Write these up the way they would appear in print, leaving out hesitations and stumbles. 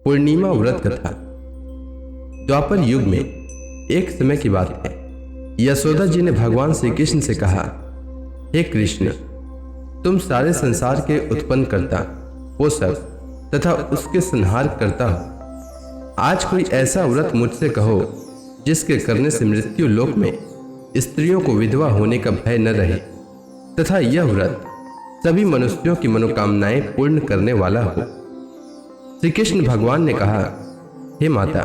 पूर्णिमा व्रत कथा। द्वापर युग में एक समय की बात है, यशोदा जी ने भगवान श्री कृष्ण से कहा, हे कृष्ण, तुम सारे संसार के उत्पन्न करता, पोषक तथा उसके संहार करता हो। आज कोई ऐसा व्रत मुझसे कहो जिसके करने से मृत्यु लोक में स्त्रियों को विधवा होने का भय न रहे तथा यह व्रत सभी मनुष्यों की मनोकामनाएं पूर्ण करने वाला हो। श्री कृष्ण भगवान ने कहा, हे माता,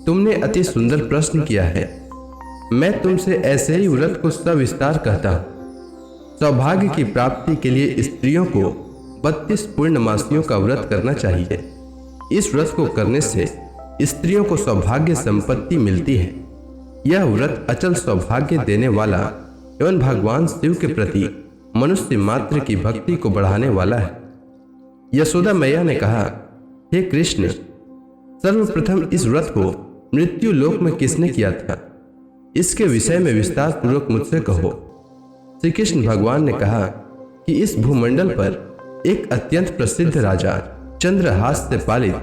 तुमने अति सुंदर प्रश्न किया है। मैं तुमसे ऐसे ही व्रत को सविस्तार कहता हूँ। सौभाग्य की प्राप्ति के लिए स्त्रियों को 32 पूर्णमासियों का व्रत करना चाहिए। इस व्रत को करने से स्त्रियों को सौभाग्य संपत्ति मिलती है। यह व्रत अचल सौभाग्य देने वाला एवं भगवान शिव के प्रति मनुष्य मात्र की भक्ति को बढ़ाने वाला है। यशोदा मैया ने कहा, हे कृष्ण, सर्वप्रथम इस व्रत को मृत्यु लोक में किसने किया था? इसके विषय में विस्तार पूर्वक मुझसे कहो। श्री कृष्ण भगवान ने कहा कि इस भूमंडल पर एक अत्यंत प्रसिद्ध राजा चंद्रहास से पालित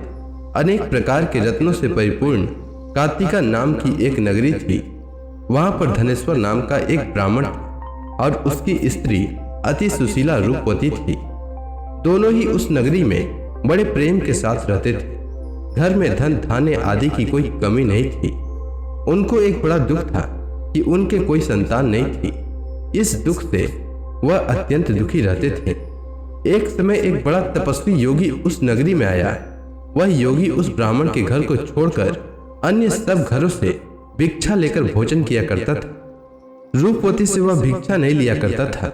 अनेक प्रकार के रत्नों से परिपूर्ण कार्तिका नाम की एक नगरी थी। वहां पर धनेश्वर नाम का एक ब्राह्मण था और उसकी स्त्री अति सुशीला रूपवती थी। दोनों ही उस नगरी में बड़े प्रेम के साथ रहते थे। घर में धन धान्य आदि की कोई कमी नहीं थी। उनको एक बड़ा दुख था कि उनके कोई संतान नहीं थी। इस दुख से वह अत्यंत दुखी रहते थे। एक समय एक बड़ा तपस्वी योगी उस नगरी में आया। वह योगी उस ब्राह्मण के घर को छोड़कर अन्य सब घरों से भिक्षा लेकर भोजन किया करता था। रूपवती से वह भिक्षा नहीं लिया करता था।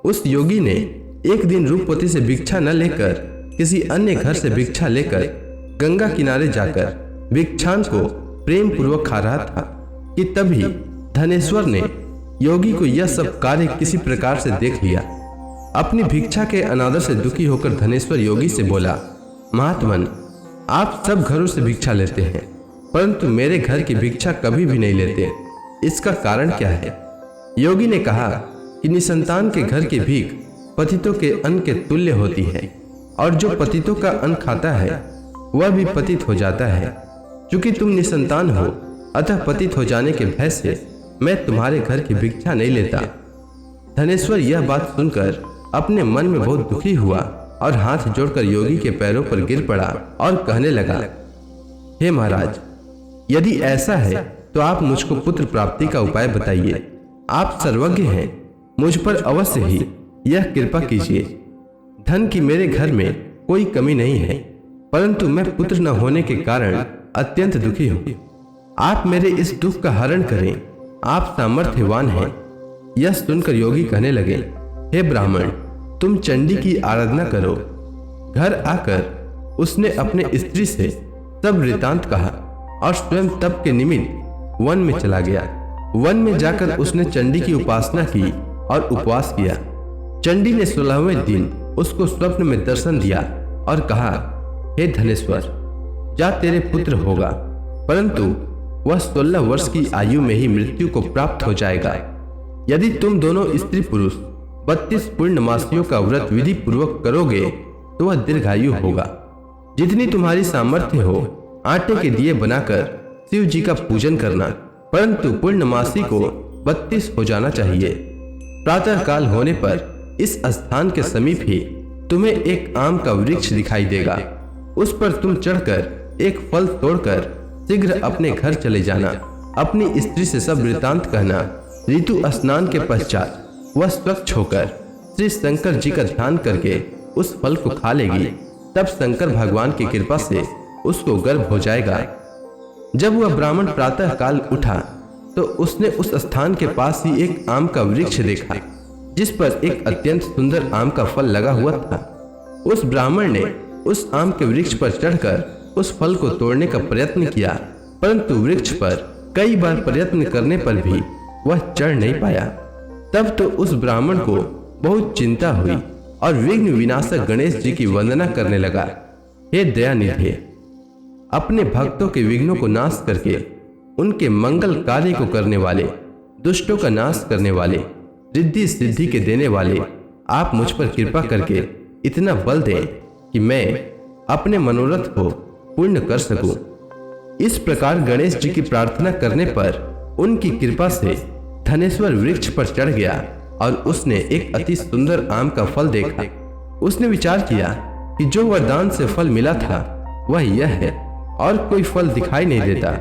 उस योगी ने एक दिन रूपवती से भिक्षा न लेकर किसी अन्य घर से भिक्षा लेकर गंगा किनारे जाकर भिक्षान को प्रेम पूर्वक खा रहा था कि तभी धनेश्वर ने योगी को यह सब कार्य किसी प्रकार से देख लिया। अपनी भिक्षा के अनादर से दुखी होकर धनेश्वर योगी से बोला, महात्मन, आप सब घरों से भिक्षा लेते हैं परंतु मेरे घर की भिक्षा कभी भी नहीं लेते। इसका कारण क्या है? योगी ने कहा कि निसंतान के घर की भीख पतितों के अन्न के तुल्य होती है और जो पतितों का अन्न खाता है वह भी पतित हो जाता है। चूंकि तुम निसंतान हो अतः पतित हो जाने के भय से मैं तुम्हारे घर की भिक्षा नहीं लेता। धनेश्वर यह बात सुनकर अपने मन में बहुत दुखी हुआ और हाथ जोड़कर योगी के पैरों पर गिर पड़ा और कहने लगा, हे महाराज, यदि ऐसा है तो आप मुझको पुत्र प्राप्ति का उपाय बताइए। आप सर्वज्ञ हैं, मुझ पर अवश्य ही यह कृपा कीजिए। धन की मेरे घर में कोई कमी नहीं है परंतु मैं पुत्र न होने के कारण अत्यंत दुखी हूँ। आप मेरे इस दुख का हरण करें, आप सामर्थ्यवान हैं। यह सुनकर योगी कहने लगे, हे ब्राह्मण, तुम चंडी की आराधना करो। घर आकर उसने अपने स्त्री से सब वृतांत कहा और स्वयं तप के निमित्त वन में चला गया। वन में जाकर उसने चंडी की उपासना की और उपवास किया। चंडी ने 16वें दिन उसको स्वप्न में दर्शन दिया और कहा, हे धनेश्वर, जा तेरे पुत्र होगा परंतु वह 16 वर्ष की आयु में ही मृत्यु को प्राप्त हो जाएगा। यदि तुम दोनों स्त्री पुरुष 32 पूर्णमासियों का व्रत विधि पूर्वक करोगे तो वह दीर्घायु होगा। जितनी तुम्हारी सामर्थ्य हो आटे के दिए बनाकर शिव जी का पूजन करना, परंतु पूर्णमासी को 32 हो जाना चाहिए। प्रातः काल होने पर इस स्थान के समीप ही तुम्हें एक आम का वृक्ष दिखाई देगा। उस पर तुम चढ़कर एक फल तोड़कर शीघ्र अपने घर चले जाना। अपनी स्त्री से सब वृतांत कहना। ऋतु स्नान के पश्चात वह स्वच्छ होकर श्री शंकर जी का ध्यान करके उस फल को खा लेगी। तब शंकर भगवान की कृपा से उसको गर्भ हो जाएगा। जब वह ब्राह्मण प्रातः काल उठा तो उसने उस स्थान के पास ही एक आम का वृक्ष देखा जिस पर एक अत्यंत सुंदर आम का फल लगा हुआ था। उस ब्राह्मण ने उस आम के वृक्ष पर चढ़कर उस फल को तोड़ने का प्रयत्न किया परंतु वृक्ष पर कई बार प्रयत्न करने पर भी वह चढ़ नहीं पाया। तब तो उस ब्राह्मण को बहुत चिंता हुई और विघ्न विनाशक गणेश जी की वंदना करने लगा। हे दयानिधि, अपने भक्तों के विघ्नों को नाश करके उनके मंगल कार्य को करने वाले, दुष्टों का नाश करने वाले, रिद्धि सिद्धि के देने वाले, आप मुझ पर कृपा करके इतना बल दें कि मैं अपने मनोरथ को पूर्ण कर सकूं। इस प्रकार गणेश जी की प्रार्थना करने पर उनकी कृपा से धनेश्वर वृक्ष पर चढ़ गया और उसने एक अति सुंदर आम का फल देखा। उसने विचार किया कि जो वरदान से फल मिला था वह यह है और कोई फल दिखाई नहीं देता।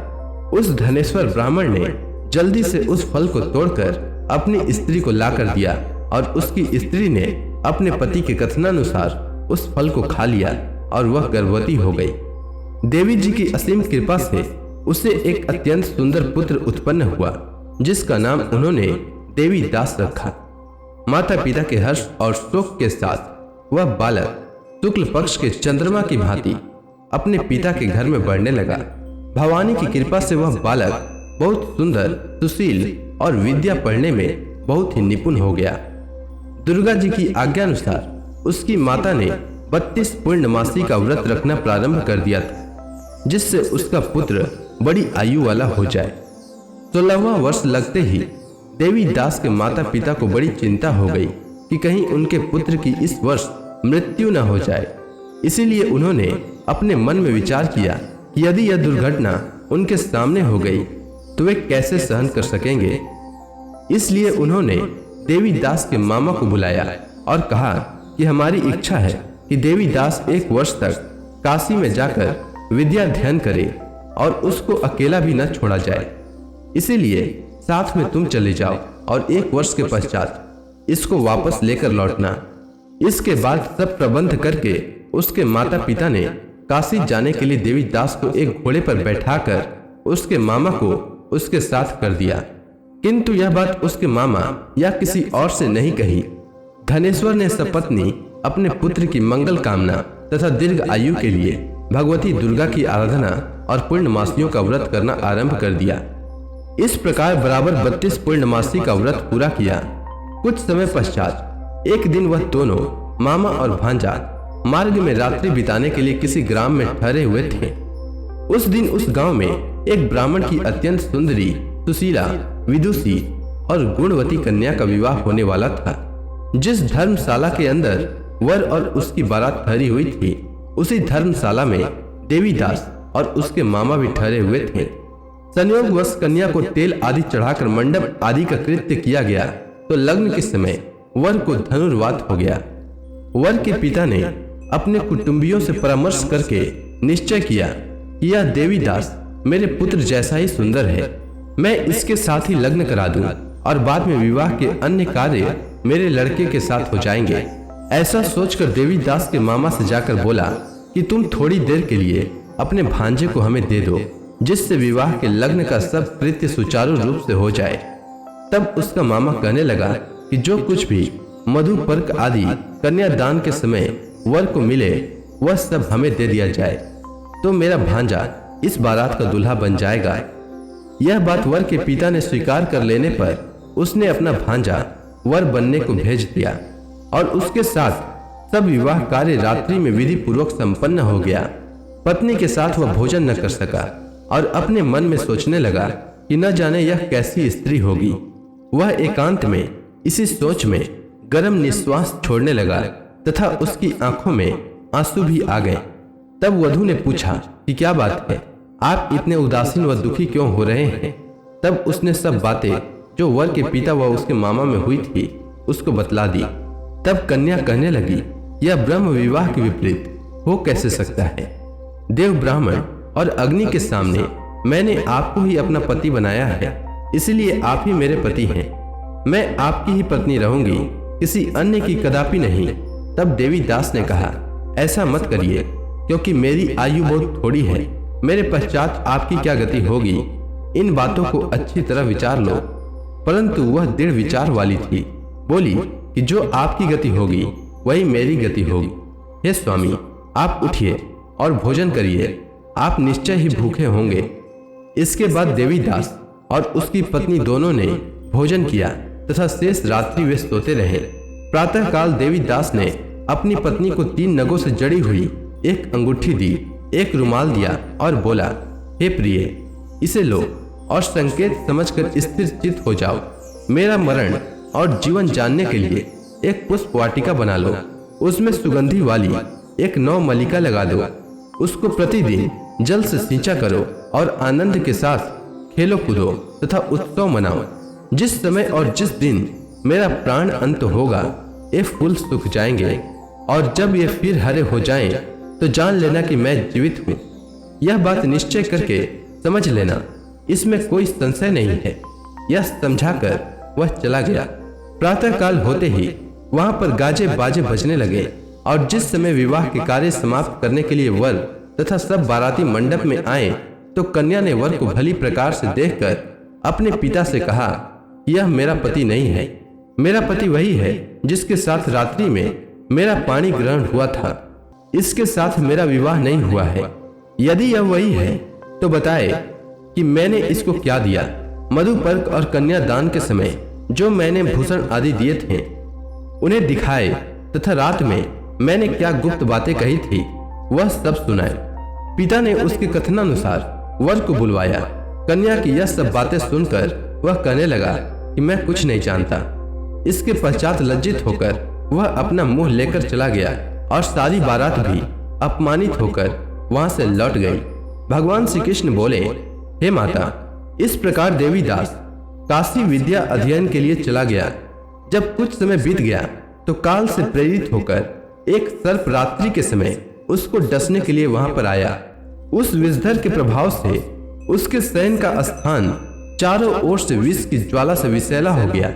उस धनेश्वर ब्राह्मण ने जल्दी से उस फल को तोड़कर अपनी स्त्री को लाकर दिया और उसकी स्त्री ने अपने पति के कथनानुसार उस फल को खा लिया और वह गर्भवती हो गई। देवी जी की असीम कृपा से उसे एक अत्यंत सुंदर पुत्र उत्पन्न हुआ, जिसका नाम उन्होंने देवी दास रखा। माता पिता के हर्ष और शोक के साथ वह बालक शुक्ल पक्ष के चंद्रमा की भांति अपने पिता के घर में बढ़ने लगा। भवानी की कृपा से वह बालक बहुत सुंदर, सुशील और विद्या पढ़ने में बहुत ही निपुण हो गया। दुर्गा जी की आज्ञा अनुसार उसकी माता ने 32 पूर्णमासी का व्रत रखना प्रारंभ कर दिया था, जिससे उसका पुत्र बड़ी आयु वाला हो जाए। 16वां वर्ष लगते ही देवी दास के माता पिता को बड़ी चिंता हो गई कि कहीं उनके पुत्र की इस वर्ष मृत्यु न हो जाए। इसीलिए उन्होंने अपने मन में विचार किया कि यदि यह दुर्घटना उनके सामने हो गई तो वे कैसे सहन कर सकेंगे। इसलिए उन्होंने देवी दास के मामा को बुलाया और कहा कि हमारी इच्छा है कि देवी दास 1 वर्ष तक काशी में जाकर विद्या अध्ययन करे और उसको अकेला भी न छोड़ा जाए। इसीलिए साथ में तुम चले जाओ और 1 वर्ष के पश्चात इसको वापस लेकर लौटना। इसके बाद सब प्रबंध करके उसके माता पिता ने काशी जाने के लिए देवी दास को एक घोड़े पर बैठाकर उसके मामा को उसके साथ कर दिया। किंतु यह बात उसके मामा या किसी और से नहीं कही। धनेश्वर ने सपत्नी अपने पुत्र की मंगल कामना तथा दीर्घ आयु के लिए भगवती दुर्गा की आराधना और पूर्णमासियों का व्रत करना आरंभ कर दिया। इस प्रकार बराबर 32 पूर्णमासी का व्रत पूरा किया। कुछ समय पश्चात एक दिन वह दोनों मामा और भांजा मार्ग में रात्रि बिताने के लिए किसी ग्राम में ठहरे हुए थे। उस दिन उस गांव में एक ब्राह्मण की अत्यंत सुंदरी, सुशीला, विदुषी और गुणवती कन्या का विवाह होने वाला था। जिस धर्मशाला के अंदर वर और उसकी बारात ठहरी हुई थी, उसी धर्मशाला में देवी दास और उसके मामा भी ठहरे हुए थे। संयोगवश कन्या को तेल आदि चढ़ाकर मंडप आदि का कृत्य किया गया तो लग्न के समय वर को धनुर्वात हो गया। वर के पिता ने अपने कुटुंबियों से परामर्श करके निश्चय किया कि यह देवी दास मेरे पुत्र जैसा ही सुंदर है, मैं इसके साथ ही लग्न करा दूं और बाद में विवाह के अन्य कार्य मेरे लड़के के साथ हो जाएंगे। ऐसा सोचकर देवी दास के मामा से जाकर बोला कि तुम थोड़ी देर के लिए अपने भांजे को हमें दे दो, जिससे विवाह के लग्न का सब कृत्य सुचारू रूप से हो जाए। तब उसका मामा कहने लगा कि जो कुछ भी मधु पर्क आदि कन्यादान के समय वर को मिले वह सब हमें दे दिया जाए, तो मेरा भांजा इस बारात का दूल्हा बन जाएगा। यह बात वर के पिता ने स्वीकार कर लेने पर उसने अपना भांजा वर बनने को भेज दिया और उसके साथ सब विवाह कार्य रात्रि में विधि पूर्वक संपन्न हो गया। पत्नी के साथ वह भोजन न कर सका और अपने मन में सोचने लगा कि न जाने यह कैसी स्त्री होगी। वह एकांत में इसी सोच में गर्म निश्वास छोड़ने लगा तथा उसकी आंखों में आंसू भी आ गए। तब वधू ने पूछा कि क्या बात है, आप इतने उदासीन व दुखी क्यों हो रहे हैं। तब उसने सब बातें जो वर के पिता व उसके मामा में हुई थी उसको बतला दी। तब कन्या कहने लगी, यह ब्रह्म विवाह के विपरीत हो कैसे सकता है। देव, ब्राह्मण और अग्नि के सामने मैंने आपको ही अपना पति बनाया है, इसलिए आप ही मेरे पति हैं। मैं आपकी ही पत्नी रहूंगी, किसी अन्य की कदापि नहीं। तब देवी दास ने कहा, ऐसा मत करिए, क्योंकि मेरी आयु बहुत थोड़ी है, मेरे पश्चात आपकी क्या गति होगी, इन बातों को अच्छी तरह विचार लो। परंतु वह दृढ़ विचार वाली थी, बोली कि जो आपकी गति होगी वही मेरी गति होगी। हे स्वामी, आप उठिए और भोजन करिए, आप निश्चय ही भूखे होंगे। इसके बाद देवी दास और उसकी पत्नी दोनों ने भोजन किया तथा शेष रात्रि वे सोते रहे। प्रातः काल देवी दास ने अपनी पत्नी को 3 नगों से जड़ी हुई एक अंगूठी दी, एक रुमाल दिया और बोला, हे प्रिय, इसे लो और संकेत समझकर स्थिर चित्त हो जाओ। मेरा मरण और जीवन जानने के लिए एक पुष्प वाटिका बना लो, उसमें सुगंधी वाली एक 9 मल्लिका लगा दो। उसको प्रतिदिन जल से सींचा करो और आनंद के साथ खेलो कूदो तथा उत्सव मनाओ। जिस समय और जिस दिन मेरा प्राण अंत होगा, ये फूल सूख जाएंगे, और जब ये फिर हरे हो जाएं, तो जान लेना कि मैं जीवित हूँ। यह बात निश्चय करके समझ लेना, इसमें कोई संशय नहीं है। यह समझाकर वह चला गया। प्रातः काल होते ही वहां पर गाजे बाजे बजने लगे, और जिस समय विवाह के कार्य समाप्त करने के लिए वर तथा सब बाराती मंडप में आए, तो कन्या ने वर को भली प्रकार से देखकर अपने पिता से कहा, यह मेरा पति नहीं है। मेरा पति वही है जिसके साथ रात्रि में मेरा पानी ग्रहण हुआ था। इसके साथ मेरा विवाह नहीं हुआ है। यदि यह वही है तो बताए कि मैंने इसको क्या दिया। मधुपर्क और कन्यादान के समय जो मैंने भूषण आदि दिए थे उन्हें दिखाए, तथा रात में मैंने क्या गुप्त बातें कही थी वह सब सुनाए। पिता ने उसके कथनानुसार वर को बुलवाया। कन्या की यह सब बातें सुनकर वह कहने लगा कि मैं कुछ नहीं जानता। इसके पश्चात लज्जित होकर वह अपना मुंह लेकर चला गया, और सारी बारात भी अपमानित होकर वहां से लौट गई। भगवान श्री कृष्ण बोले, हे माता, इस प्रकार देवीदास काशी विद्या अध्ययन के लिए चला गया। जब कुछ समय बीत गया तो काल से प्रेरित होकर एक सर्प रात्रि के समय उसको डसने के लिए वहां पर आया। उस विषधर के प्रभाव से उसके शयन का स्थान चारों ओर से विष की ज्वाला से विषैला हो गया,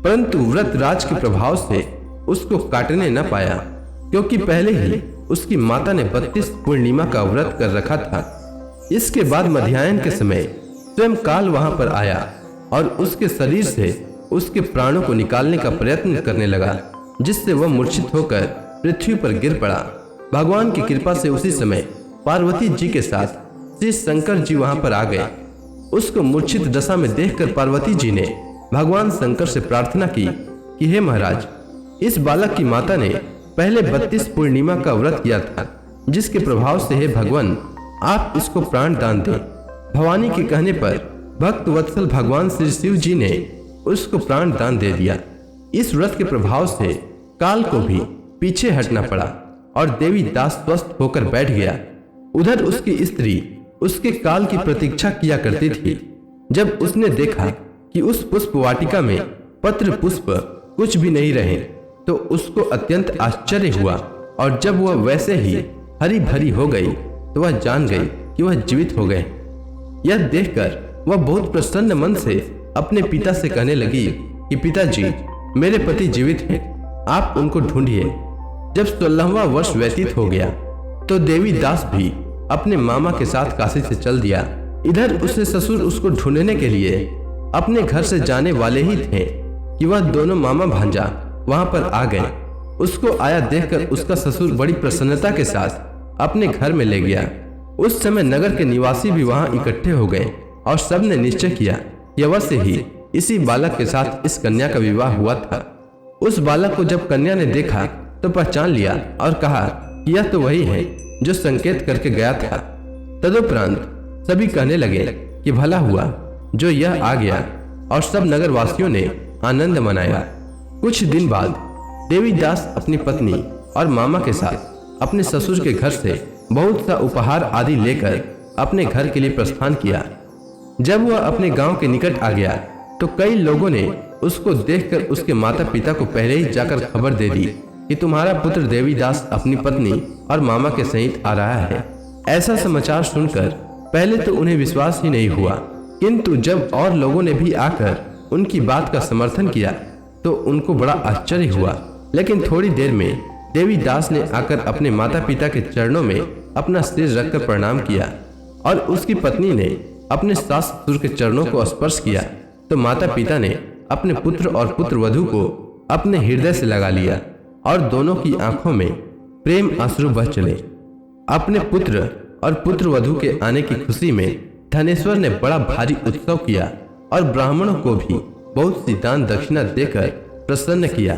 परंतु व्रत राज के प्रभाव से उसको काटने न पाया, क्योंकि पहले ही उसकी माता ने 32 पूर्णिमा का व्रत कर रखा था। इसके बाद मध्याह्न के समय स्वयं काल वहां पर आया और उसके शरीर से उसके प्राणों को निकालने का प्रयत्न करने लगा, जिससे वह मूर्छित होकर पृथ्वी पर गिर पड़ा। भगवान की कृपा से उसी समय पार्वती जी के साथ श्री शंकर जी वहां पर आ गए। उसको मूर्छित दशा में देखकर पार्वती जी ने भगवान शंकर से प्रार्थना की कि हे महाराज, इस बालक की माता ने पहले 32 पूर्णिमा का व्रत किया था, जिसके प्रभाव से हे भगवान आप इसको प्राण दान दें। भवानी के कहने पर भक्त वत्सल भगवान श्री शिव जी ने उसको प्राण दान दे दिया। इस व्रत के प्रभाव से काल को भी पीछे हटना पड़ा और देवी दास स्वस्थ होकर बैठ गया। उधर उसकी स्त्री उसके काल की प्रतीक्षा किया करती थी। जब उसने देखा कि उस पुष्प वाटिका में पत्र पुष्प कुछ भी नहीं रहे, तो उसको अत्यंत आश्चर्य हुआ, और जब वह वैसे ही हरी भरी हो गई तो वह जान गई कि वह जीवित हो गए। यह देखकर वह बहुत प्रसन्न मन से अपने पिता से कहने लगी कि पिताजी, मेरे पति जीवित हैं, आप उनको ढूंढिए। जब 16वां वर्ष व्यतीत हो गया तो देवी दास भी अपने मामा के साथ काशी से चल दिया। इधर उसके ससुर उसको ढूंढने के लिए अपने घर से जाने वाले ही थे कि वह दोनों मामा भांजा वहां पर आ गए। उसको आया देखकर उसका ससुर बड़ी प्रसन्नता के साथ अपने घर में ले गया। उस समय नगर के निवासी भी वहां इकट्ठे हो गए और सबने निश्चय किया कि अवश्य ही इसी बालक के साथ इस कन्या का विवाह हुआ था। उस बालक को जब कन्या ने देखा तो पहचान लिया और कहा कि यह तो वही है जो संकेत करके गया था। तदुपरांत सभी कहने लगे कि भला हुआ जो यह आ गया, और सब नगरवासियों ने आनंद मनाया। कुछ दिन बाद देवीदास अपनी पत्नी और मामा के साथ अपने ससुर के घर से बहुत सा उपहार आदि लेकर अपने घर के लिए प्रस्थान किया। जब वह अपने गांव के निकट आ गया तो कई लोगों ने उसको देखकर उसके माता पिता को पहले ही जाकर खबर दे दी कि तुम्हारा पुत्र देवीदास अपनी पत्नी और मामा के सहित आ रहा है। ऐसा समाचार सुनकर पहले तो उन्हें विश्वास ही नहीं हुआ, किंतु जब और लोगों ने भी आकर उनकी बात का समर्थन किया तो उनको बड़ा आश्चर्य हुआ। लेकिन थोड़ी देर में देवीदास ने आकर अपने माता पिता के चरणों में अपना सिर रखकर प्रणाम किया, और उसकी पत्नी ने अपने सास ससुर के चरणों को स्पर्श किया तो माता पिता ने अपने पुत्र और पुत्र वधू को अपने हृदय से लगा लिया, और दोनों की आंखों में प्रेम आंसू बह चले। अपने पुत्र और पुत्र वधू के आने की खुशी में धनेश्वर ने बड़ा भारी उत्सव किया और ब्राह्मणों को भी बहुत सी दान दक्षिणा देकर प्रसन्न किया।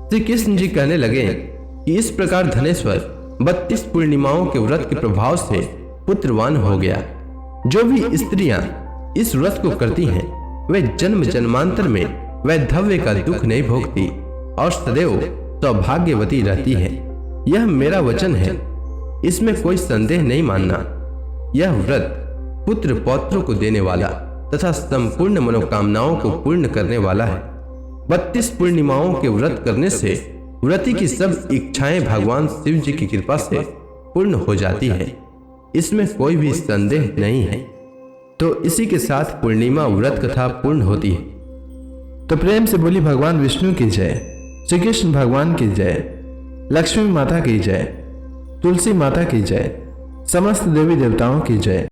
श्री कृष्ण जी कहने लगे कि इस प्रकार धनेश्वर 32 पूर्णिमाओं के व्रत के प्रभाव से पुत्रवान हो गया। जो भी स्त्रियां इस व्रत को करती हैं वे जन्म जन्मांतर में वैधव्य का दुख नहीं भोगती और सदैव सौभाग्यवती रहती है। यह मेरा वचन है। इसमें कोई संदेह नहीं मानना। यह व्रत पुत्र पौत्रों को देने वाला तथा संपूर्ण मनोकामनाओं को पूर्ण करने वाला है। 32 पूर्णिमाओं के व्रत करने से व्रती की सब इच्छाएं भगवान शिव जी की कृपा से पूर्ण हो जाती है, इसमें कोई भी संदेह नहीं है। तो इसी के साथ पूर्णिमा व्रत कथा पूर्ण होती है। तो प्रेम से बोली भगवान विष्णु की जय, श्री कृष्ण भगवान की जय, लक्ष्मी माता की जय, तुलसी माता की जय, समस्त देवी देवताओं की जय।